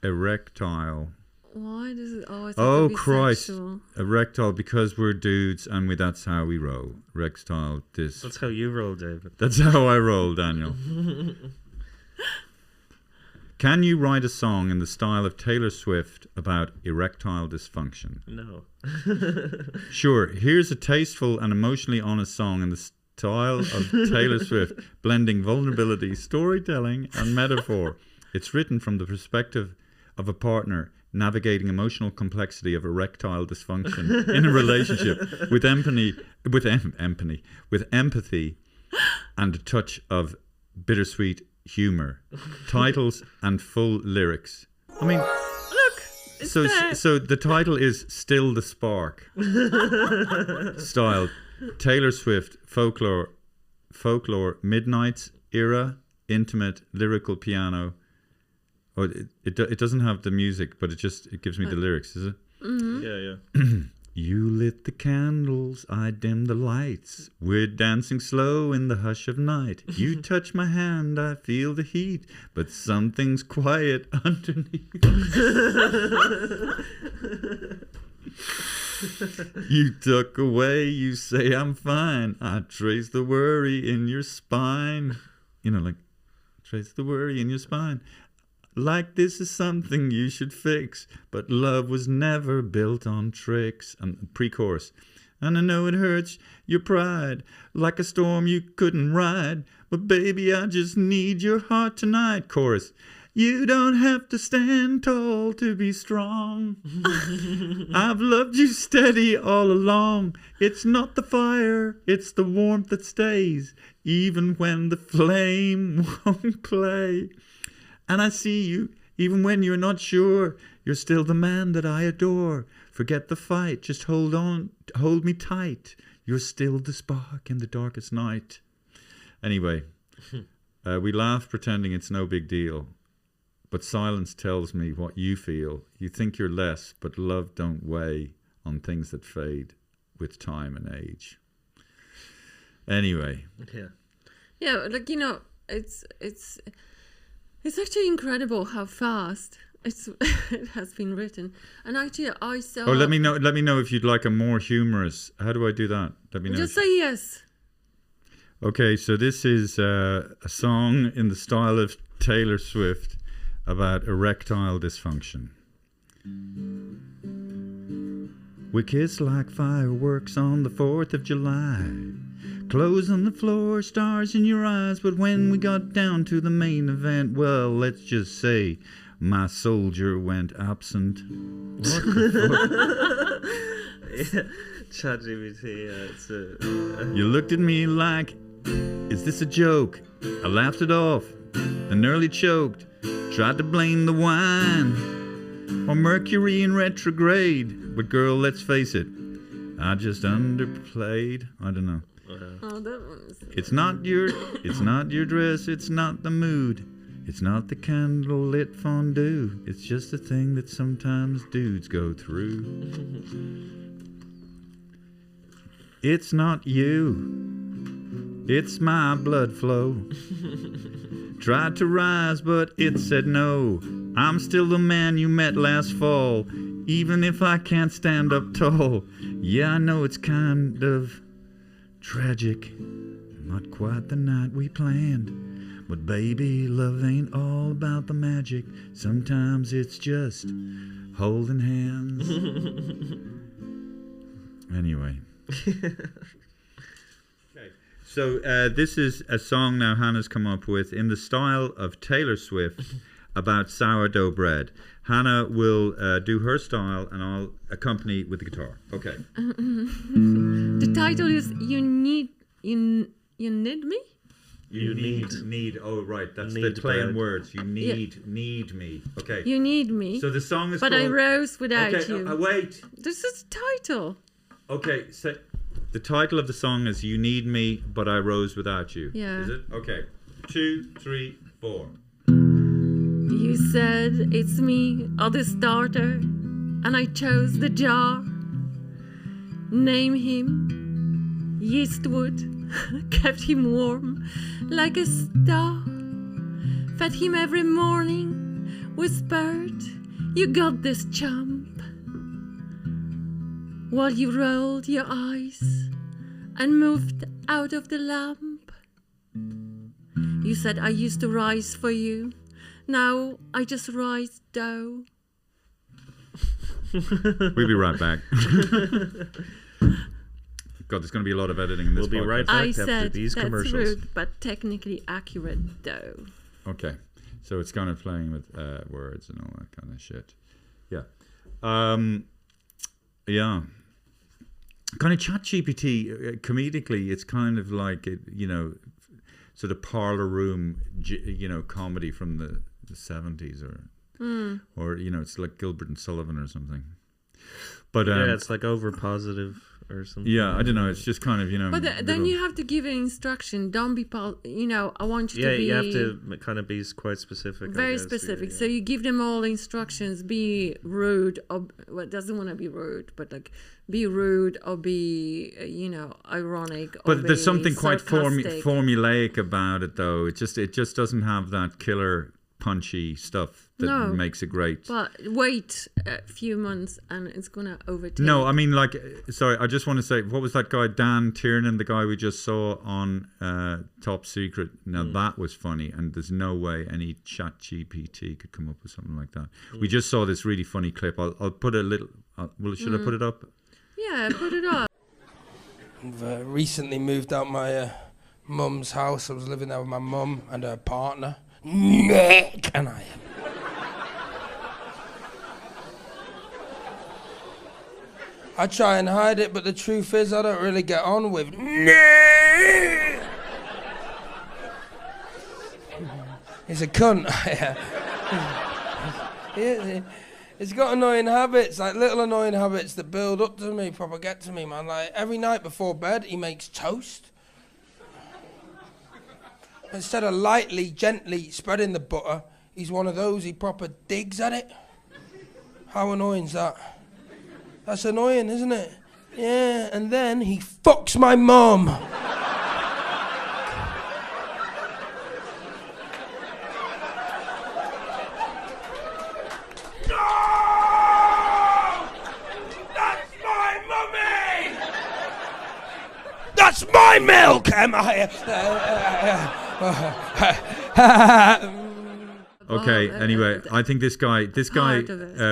A: Erectile.
C: Why does it always have
A: Oh,
C: to be
A: Christ.
C: sexual?
A: Erectile, because we're dudes and that's how we roll. Erectile dys.
B: That's how you roll, David.
A: That's how I roll, Daniel. Can you write a song in the style of Taylor Swift about erectile dysfunction?
B: No.
A: Sure. Here's a tasteful and emotionally honest song in the style of Taylor Swift, blending vulnerability, storytelling, and metaphor. It's written from the perspective of a partner navigating emotional complexity of erectile dysfunction in a relationship with empathy and a touch of bittersweet humor. Titles and full lyrics. I mean,
C: Look, it's there.
A: so the title is Still the Spark. Style Taylor Swift folklore midnights era intimate lyrical piano. Oh, it doesn't have the music, but it gives me the lyrics, is it?
C: Mm-hmm.
B: Yeah.
A: You lit the candles, I dimmed the lights. We're dancing slow in the hush of night. You touch my hand, I feel the heat, but something's quiet underneath. You tuck away, you say I'm fine. I trace the worry in your spine. You know, like, trace the worry in your spine. Like this is something you should fix, but love was never built on tricks. And pre-chorus. And I know it hurts your pride, like a storm you couldn't ride, but baby, I just need your heart tonight. Chorus. You don't have to stand tall to be strong. I've loved you steady all along. It's not the fire, it's the warmth that stays, even when the flame won't play. And I see you, even when you're not sure. You're still the man that I adore. Forget the fight, just hold on, hold me tight. You're still the spark in the darkest night. Anyway, we laugh pretending it's no big deal. But silence tells me what you feel. You think you're less, but love don't weigh on things that fade with time and age. Anyway.
C: Yeah, like, you know, it's actually incredible how fast it has been written. And actually, I saw.
A: Oh, let me know if you'd like a more humorous. How do I do that? Let me know.
C: Just say yes.
A: Okay, so this is a song in the style of Taylor Swift about erectile dysfunction. We kiss like fireworks on the 4th of July. Clothes on the floor, stars in your eyes. But when we got down to the main event, well, let's just say my soldier went absent. What the fuck?
B: ChatGPT,
A: You looked at me like, is this a joke? I laughed it off, then nearly choked. Tried to blame the wine or Mercury in retrograde. But girl, let's face it, I just underplayed. I don't know.
C: Oh, that was...
A: It's not your dress, it's not the mood. It's not the candlelit fondue. It's just a thing that sometimes dudes go through. It's not you. It's my blood flow. Tried to rise, but it said no. I'm still the man you met last fall, even if I can't stand up tall. Yeah, I know it's kind of tragic, not quite the night we planned. But baby, love ain't all about the magic. Sometimes it's just holding hands. Anyway. So this is a song now Hannah's come up with in the style of Taylor Swift about sourdough bread. Hannah will do her style and I'll accompany with the guitar. Okay.
C: The title is You Need Me?
A: You need. Oh, right. That's
B: Need
A: the play on
B: bread.
A: words. You need me. Okay.
C: You need me.
A: So the song is
C: but
A: called...
C: I rose without
A: okay,
C: you.
A: Wait.
C: This is the title.
A: Okay, so the title of the song is You Need Me, But I Rose Without You.
C: Yeah.
A: Is it? Okay. 2, 3, 4.
C: You said it's me or the starter, and I chose the jar. Name him Yeastwood, kept him warm like a star. Fed him every morning, whispered, you got this chump. While you rolled your eyes and moved out of the lamp. You said I used to rise for you. Now I just rise dough.
A: We'll be right back. God, there's going to be a lot of editing in this
B: We'll be
A: podcast.
B: right back
C: I
B: after
C: said
B: these
C: that's
B: commercials.
C: rude, but technically accurate though.
A: Okay. So it's kind of playing with words and all that kind of shit. Yeah. Yeah. kind of ChatGPT, comedically, it's kind of like, sort of parlor room, comedy from the 70s or it's like Gilbert and Sullivan or something. But
B: it's like over positive or something.
A: Yeah, I don't know. It's just kind of,
C: But then you have to give an instruction. Don't be, I want you to be...
B: Yeah, you have to kind of be quite specific.
C: Very specific. Yeah. So you give them all instructions. Be rude, or doesn't want to be rude, but like be rude or be, ironic. Or
A: but there's something quite
C: formulaic
A: about it, though. It just doesn't have that killer punchy stuff that makes it great.
C: But wait a few months and it's gonna overtake.
A: No, I mean, sorry, I just want to say, what was that guy, Dan Tiernan, the guy we just saw on Top Secret? Now that was funny, and there's no way any chat GPT could come up with something like that. We just saw this really funny clip. I'll put a little, should I put it up?
C: Yeah, put it up.
D: I've recently moved out my mum's house. I was living there with my mum and her partner. Can I try and hide it, but the truth is I don't really get on with He's a cunt. He's got annoying habits, like little annoying habits that build up to me, proper get to me, man. Like every night before bed he makes toast. Instead of lightly, gently spreading the butter, he's one of those, he proper digs at it. How annoying's that? That's annoying, isn't it? Yeah, and then he fucks my mum. No! That's my mummy! That's my milk, am I?
A: Okay, anyway, I think this guy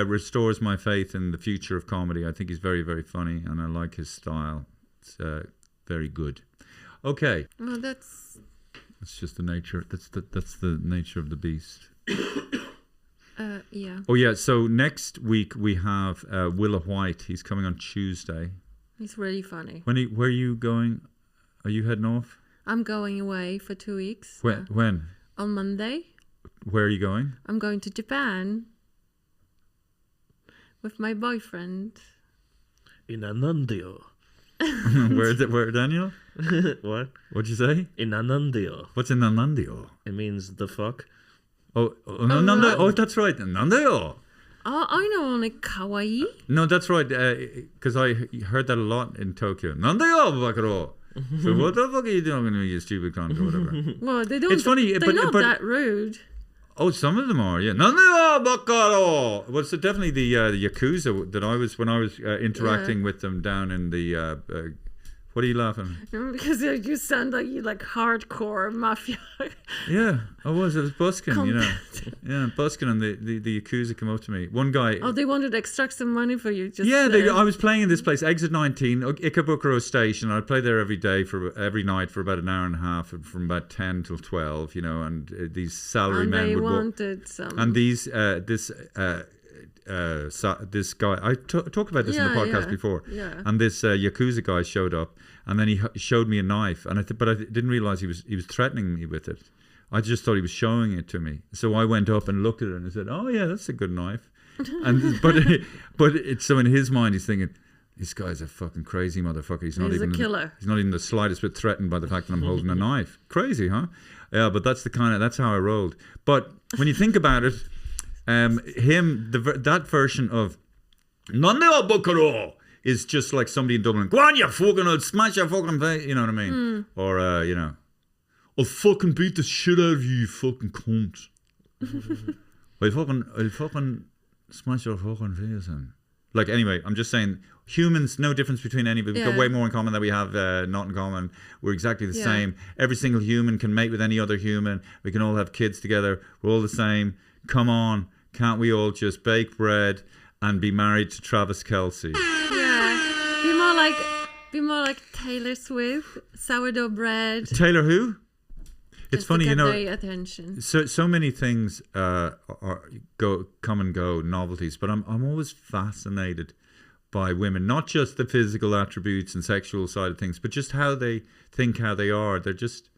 A: restores my faith in the future of comedy. I think he's very, very funny, and I like his style. It's very good. Okay.
C: Well, that's
A: just the nature. That's the nature of the beast.
C: Yeah.
A: Oh yeah. So next week we have Willa White. He's coming on Tuesday.
C: He's really funny.
A: Where are you going? Are you heading off?
C: I'm going away for 2 weeks.
A: When?
C: On Monday.
A: Where are you going?
C: I'm going to Japan with my boyfriend.
B: In Anandio.
A: Where, Daniel?
B: What?
A: What'd you say?
B: In Anandio.
A: What's in Anandio?
B: It means the fuck.
A: Oh, that's right. Anandio.
C: Oh, I know only kawaii.
A: No, that's right. Because I heard that a lot in Tokyo. Nandayo, bakaro. So what the fuck are you doing, you stupid cunt or whatever?
C: Well, they don't.
A: It's funny,
C: they're not that rude.
A: Oh, some of them are, yeah. Nandayo, bakaro. Well, so definitely the Yakuza that I was when I was interacting with them down in the. What are you laughing?
C: Because you sound like you like hardcore mafia.
A: Yeah, I was busking, Yeah, busking, and the Yakuza come up to me. One guy.
C: Oh, they wanted to extract some money for you.
A: I was playing in this place, Exit 19, Ikebukuro Station. I'd play there every night for about an hour and a half, from about 10 till 12, and these salary men would
C: wanted some.
A: And these this guy, I talked about this in the podcast before, and this Yakuza guy showed up, and then he showed me a knife, and but I didn't realize he was threatening me with it. I just thought he was showing it to me, so I went up and looked at it and I said, "Oh yeah, that's a good knife." And so in his mind he's thinking, this guy's a fucking crazy motherfucker. He's not even a killer. He's not even the slightest bit threatened by the fact that I'm holding a knife. Crazy, huh? Yeah, but that's how I rolled. But when you think about it. That version of Nandeo Bokaro is just like somebody in Dublin. Go on, you fucking, I'll smash your fucking face. You know what I mean? Or, I'll fucking beat the shit out of you fucking cunt. I'll fucking smash your fucking face in. Like, anyway, I'm just saying, humans, no difference between anybody. We've got way more in common than we have not in common. We're exactly the same. Every single human can mate with any other human. We can all have kids together. We're all the same. Come on, can't we all just bake bread and be married to Travis Kelce?
C: Yeah, be more like Taylor Swift, sourdough bread.
A: Taylor who? It's funny,
C: attention.
A: So many things come and go, novelties, but I'm always fascinated by women, not just the physical attributes and sexual side of things, but just how they think, how they are. They're just,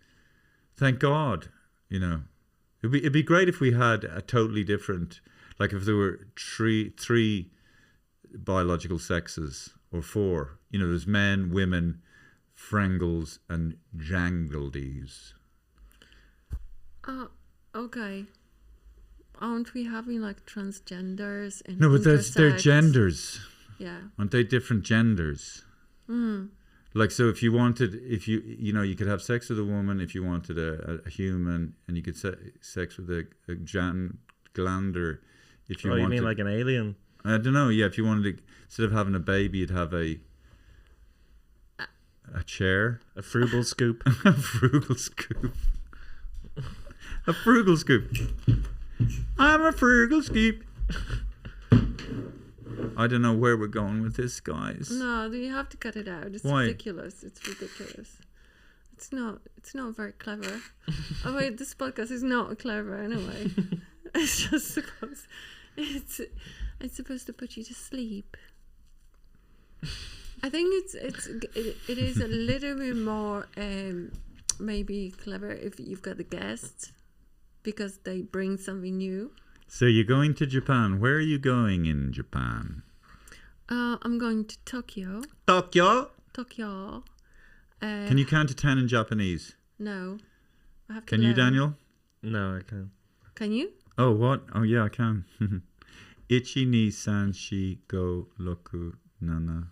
A: thank God, you know. It'd be great if we had a totally different, like if there were three biological sexes or 4. You know, there's men, women, Frengles and Jangledees.
C: Okay. Aren't we having like transgenders and
A: No, but they're
C: intersex?
A: genders.
C: Yeah.
A: Aren't they different genders? Like, so if you wanted, you know, you could have sex with a woman if you wanted a human, and you could sex with a glander if you wanted.
B: You mean like an alien?
A: I don't know. Yeah, if you wanted to, instead of having a baby, you'd have a chair.
B: A frugal scoop.
A: A frugal scoop. A frugal scoop. I'm a frugal scoop. I don't know where we're going with this, guys.
C: No, you have to cut it out. It's
A: Why?
C: ridiculous. It's ridiculous. It's not very clever. Oh wait, this podcast is not clever anyway. It's just supposed it's supposed to put you to sleep. I think it is a little bit more maybe clever if you've got the guests, because they bring something new.
A: So you're going to Japan. Where are you going in Japan?
C: I'm going to Tokyo.
A: Tokyo.
C: Tokyo.
A: Can you count to 10 in Japanese?
C: No. I have to
A: Can you,
C: learn.
A: Daniel?
B: No, I can't.
C: Can you?
A: Oh, what? Oh, yeah, I can. Ichi, ni, san, shi, go, roku, nana.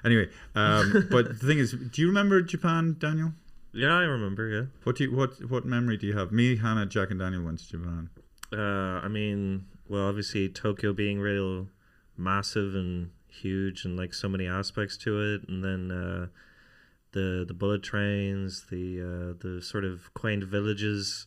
A: Anyway, but the thing is, do you remember Japan, Daniel?
B: Yeah, I remember. Yeah.
A: What memory do you have? Me, Hannah, Jack, and Daniel went to Japan.
B: I mean, well, obviously Tokyo being real massive and huge, and like so many aspects to it, and then the bullet trains, the sort of quaint villages,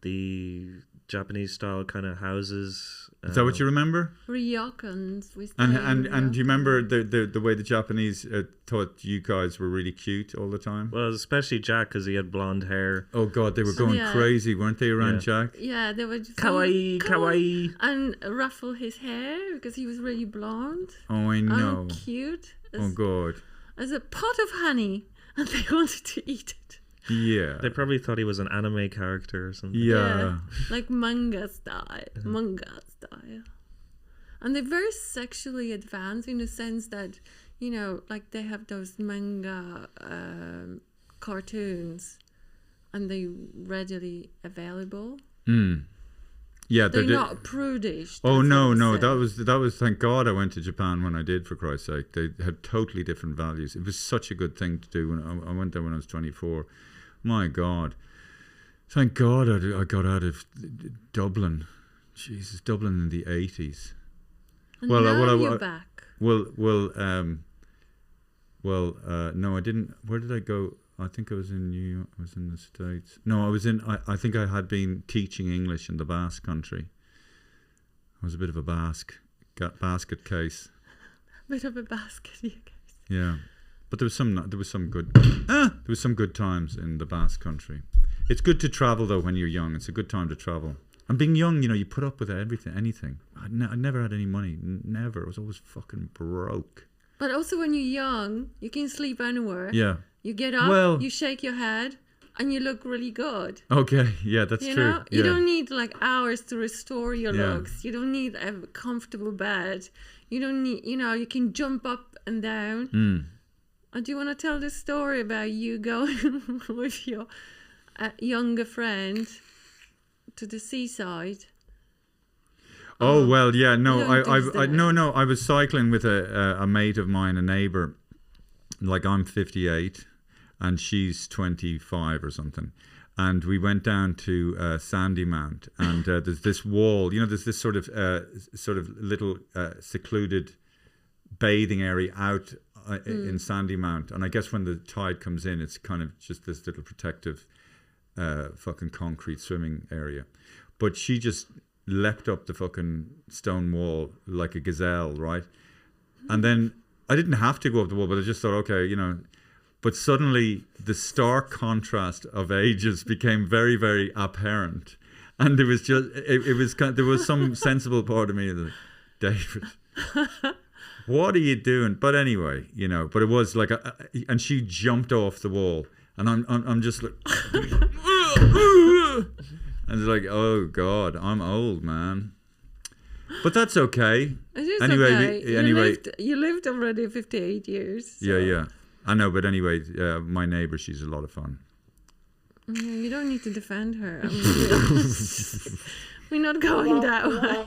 B: the Japanese style kind of houses.
A: Is that what you remember?
C: Ryokans. We stay
A: And
C: in
A: do you remember
C: ryokans.
A: the way the Japanese thought you guys were really cute all the time?
B: Well, especially Jack, because he had blonde hair.
A: Oh God, they were going
C: Yeah.
A: crazy, weren't they, around Jack?
C: Yeah, they were just
B: Kawaii, kawaii.
C: and ruffle his hair because he was really blonde
A: Oh, I know.
C: and cute
A: Oh God.
C: as a pot of honey, and they wanted to eat it.
A: Yeah.
B: They probably thought he was an anime character or something.
A: Yeah.
C: Like manga style. And they're very sexually advanced in the sense that, you know, like they have those manga cartoons, and they're readily available.
A: Yeah,
C: They're
A: they
C: not prudish.
A: Oh
C: that's
A: no,
C: what
A: no,
C: they say.
A: that was. Thank God I went to Japan when I did. For Christ's sake, they had totally different values. It was such a good thing to do. When I went there when I was 24. My God, thank God I got out of Dublin. Jesus, Dublin in the 80s.
C: And
A: Well,
C: now you're back.
A: No, I didn't. Where did I go? I think I was in New York. I was in the States. No, I was in. I think I had been teaching English in the Basque country. I was a bit of a basket case.
C: Bit of a basket, you guys.
A: Yeah, but there was some good times in the Basque country. It's good to travel though when you're young. It's a good time to travel. And being young, you know, you put up with anything. I never had any money. Never. I was always fucking broke.
C: But also when you're young, you can sleep anywhere.
A: Yeah.
C: You get up, you shake your head, and you look really good.
A: Okay. Yeah, that's
C: you
A: true.
C: know, you don't need like hours to restore your
A: Yeah.
C: looks. You don't need a comfortable bed. You don't need, you know, you can jump up and down. And do you want to tell the story about you going with your younger friend to the seaside?
A: Oh well, yeah. No,
C: You don't do that.
A: I was cycling with a mate of mine, a neighbour. Like I'm 58, and she's 25 or something, and we went down to Sandymount, and there's this wall. You know, there's this sort of little secluded bathing area out in Sandymount, and I guess when the tide comes in, it's kind of just this little protective fucking concrete swimming area. But she just leapt up the fucking stone wall like a gazelle, right? And then I didn't have to go up the wall, but I just thought, okay, you know. But suddenly the stark contrast of ages became very, very apparent, and it was just, it was kind of, there was some sensible part of me that, David, what are you doing? But anyway, you know, but it was like, and she jumped off the wall, and I'm just like, and it's like, oh God, I'm old, man. But that's okay.
C: It is
A: Anyway,
C: okay. You lived already 58 years. So.
A: Yeah. I know, but anyway, my neighbour, she's a lot of fun.
C: You don't need to defend her. I mean, we're not going that way.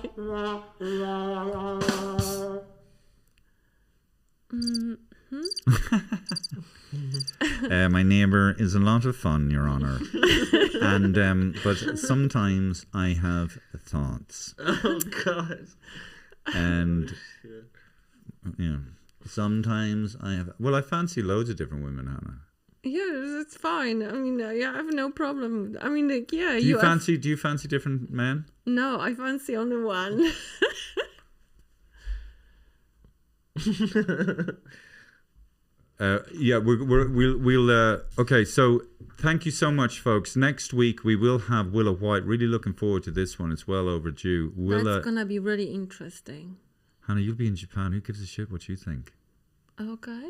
A: My neighbour is a lot of fun, Your Honour. And but sometimes I have thoughts.
B: Oh God.
A: And sometimes I have. Well, I fancy loads of different women, Hannah.
C: Yeah, it's fine. I mean, I have no problem. I mean, like, yeah.
A: Do you fancy different men?
C: No, I fancy only one.
A: We'll okay, so thank you so much, folks. Next week we will have Willa White. Really looking forward to this one. It's well overdue.
C: That's gonna be really interesting.
A: Hannah, you'll be in Japan. Who gives a shit what you think?
C: Okay.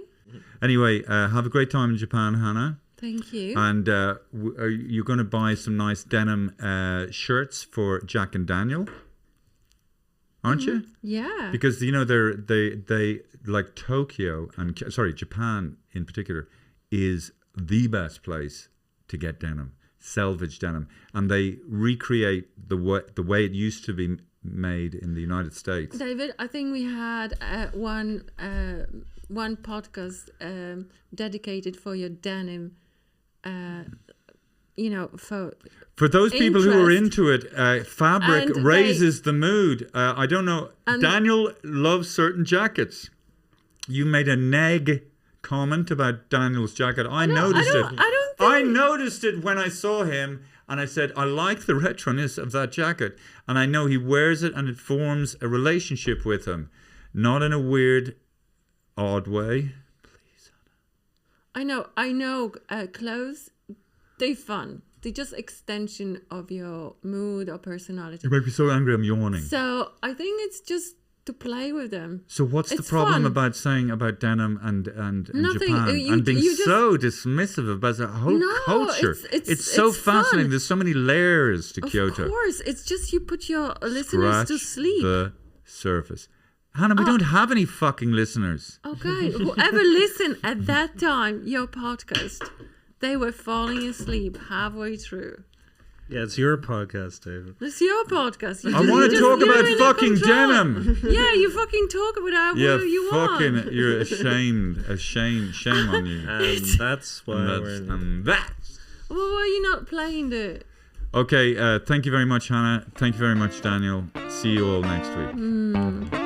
A: Anyway, have a great time in Japan, Hannah.
C: Thank you.
A: And you're going to buy some nice denim shirts for Jack and Daniel, aren't you?
C: Yeah.
A: Because you know they like Tokyo and Japan in particular is the best place to get denim, selvage denim, and they recreate the way it used to be made in the United States.
C: David, I think we had one podcast dedicated for your denim. For
A: those people who are into it, fabric raises the mood. I don't know. Daniel loves certain jackets. You made a neg comment about Daniel's jacket. I noticed it when I saw him, and I said, I like the retroness of that jacket, and I know he wears it, and it forms a relationship with him, not in a weird, odd way. Please,
C: Anna. I know. Clothes, they're fun. They're just extension of your mood or personality.
A: You make me so angry. I'm yawning.
C: So I think it's just to play with them.
A: So what's the problem
C: fun.
A: about saying about denim and
C: Nothing.
A: Japan and being so dismissive about the whole culture? It's so fascinating.
C: Fun.
A: There's so many layers to Kyoto.
C: Of course, it's just you put your listeners to sleep.
A: The surface. Hannah, we don't have any fucking listeners.
C: Okay, whoever listened at that time, your podcast, they were falling asleep halfway through.
B: Yeah, it's your podcast, David.
C: It's your podcast.
A: I want to talk about fucking denim.
C: Yeah, you fucking talk about whatever you want.
A: You're ashamed. Shame on you.
B: And that's why
C: Well, why are you not playing the...
A: Okay, thank you very much, Hannah. Thank you very much, Daniel. See you all next week.